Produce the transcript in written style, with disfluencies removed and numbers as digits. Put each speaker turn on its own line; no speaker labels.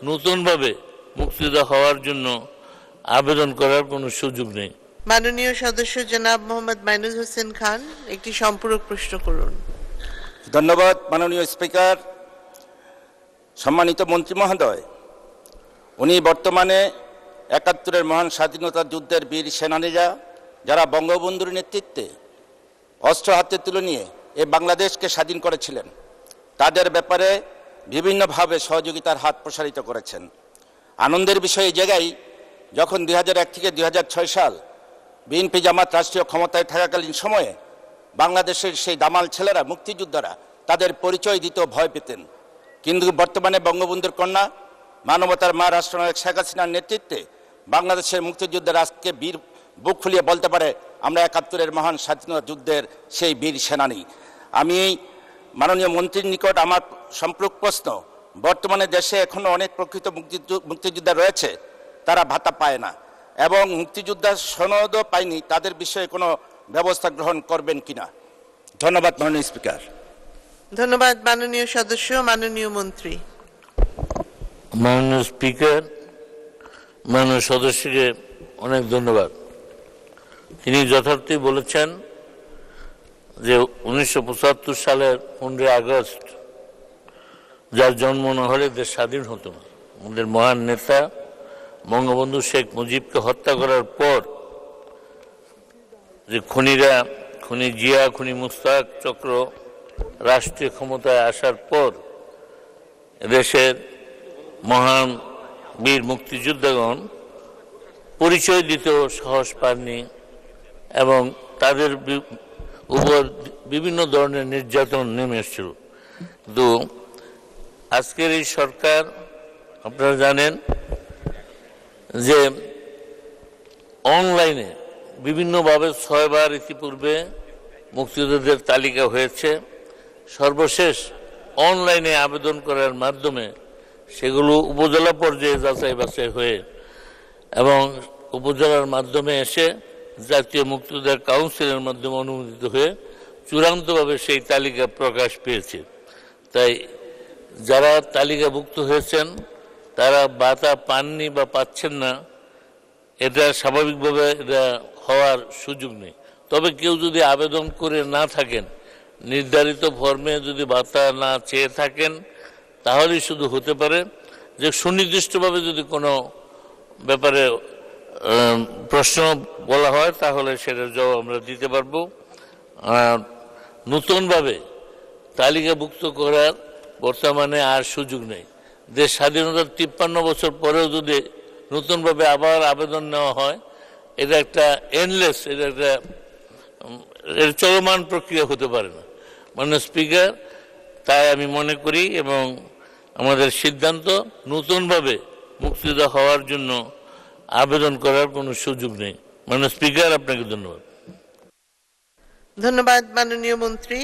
নতুনভাবে মুক্তিযোদ্ধা হওয়ার জন্য আবেদন করার কোনো সুযোগ নেই।
মাননীয় সদস্য জনাব মোহাম্মদ মাইনুল হোসেন খান একটি সম্পূরক প্রশ্ন করুন।
ধন্যবাদ মাননীয় স্পিকার। সম্মানিত মন্ত্রী মহোদয়, উনি বর্তমানে ৭১-এর মহান স্বাধীনতা যুদ্ধের বীর সেনানীরা যারা বঙ্গবন্ধুর নেতৃত্বে অস্ত্র হাতে তুলে নিয়ে এই বাংলাদেশকে স্বাধীন করেছিলেন, তাদের ব্যাপারে বিভিন্নভাবে সহযোগিতার হাত প্রসারিত করেছেন। আনন্দের বিষয় এই জায়গায়, যখন ২০০১ থেকে ২০০৬ সাল বিএনপি জামাত রাষ্ট্রীয় ক্ষমতায় থাকাকালীন সময়ে বাংলাদেশের সেই দামাল ছেলেরা, মুক্তিযোদ্ধারা তাদের পরিচয় দিতেও ভয় পেতেন। কিন্তু বর্তমানে বঙ্গবন্ধুর কন্যা, মানবতার মা রাষ্ট্রনায়ক শেখ হাসিনার নেতৃত্বে বাংলাদেশের মুক্তিযোদ্ধারা আজকে বীর বুক খুলিয়ে বলতে পারে, আমরা ৭১-এর মহান স্বাধীনতা যুদ্ধের সেই বীর সেনানী। আমি মাননীয় মন্ত্রীর নিকট আমার সম্পূরক প্রশ্ন, বর্তমানে দেশে এখনো অনেক প্রকৃত মুক্তিযোদ্ধা রয়েছে, তারা ভাতা পায় না এবং মুক্তিযোদ্ধা সনদও পায়নি, তাদের বিষয়ে কোনো ব্যবস্থা গ্রহণ করবেন কিনা? ধন্যবাদ মাননীয় স্পিকার।
ধন্যবাদ মাননীয় সদস্য। মাননীয় মন্ত্রী।
মাননীয় স্পিকার, মাননীয় সদস্যকে অনেক ধন্যবাদ। তিনি যথার্থই বলেছেন যে ১৯৭৫ সালের ১৫ আগস্ট যার জন্ম না হলে দেশ স্বাধীন হতো না। আমাদের মহান নেতা বঙ্গবন্ধু শেখ মুজিবকে হত্যা করার পর যে খুনিরা, খুনি জিয়া, খুনি মুস্তাক চক্র রাষ্ট্রীয় ক্ষমতায় আসার পর দেশের মহান বীর মুক্তিযোদ্ধাগণ পরিচয় দিতেও সাহস পাননি এবং তাদের উপর বিভিন্ন ধরনের নির্যাতন নেমে এসেছিল। কিন্তু আজকের এই সরকার, আপনারা জানেন যে অনলাইনে বিভিন্নভাবে ৬ বার ইতিপূর্বে মুক্তিযোদ্ধাদের তালিকা হয়েছে। সর্বশেষ অনলাইনে আবেদন করার মাধ্যমে সেগুলো উপজেলা পর্যায়ে যাচাই বাছাই হয়ে এবং উপজেলার মাধ্যমে এসে জাতীয় মুক্তিযোদ্ধা কাউন্সিলের মাধ্যমে অনুমোদিত হয়ে চূড়ান্তভাবে সেই তালিকা প্রকাশ পেয়েছে। তাই যারা তালিকাভুক্ত হয়েছেন তারা ভাতা পাননি বা পাচ্ছেন না, এটা স্বাভাবিকভাবে এটা হওয়ার সুযোগ নেই। তবে কেউ যদি আবেদন করে না থাকেন, নির্ধারিত ফর্মে যদি ভাতা না চেয়ে থাকেন, তাহলেই শুধু হতে পারে যে সুনির্দিষ্টভাবে যদি কোনো ব্যাপারে প্রশ্ন বলা হয় তাহলে সেটার জবাব আমরা দিতে পারবো। আর নতুনভাবে তালিকাভুক্ত করার বর্তমানে আর সুযোগ নেই। দেশ স্বাধীনতার ৫৩ বছর পরেও যদি নতুনভাবে আবার আবেদন নেওয়া হয়, এটা একটা এন্ডলেস, এটা একটা চলমান প্রক্রিয়া হতে পারে না। মাননীয় স্পিকার, তাই আমি মনে করি এবং আমাদের সিদ্ধান্ত, নতুনভাবে মুক্তিযোদ্ধা হওয়ার জন্য আবেদন করার কোনো সুযোগ নেই। মাননীয় স্পিকার, আপনাকে ধন্যবাদ।
ধন্যবাদ মাননীয় মন্ত্রী।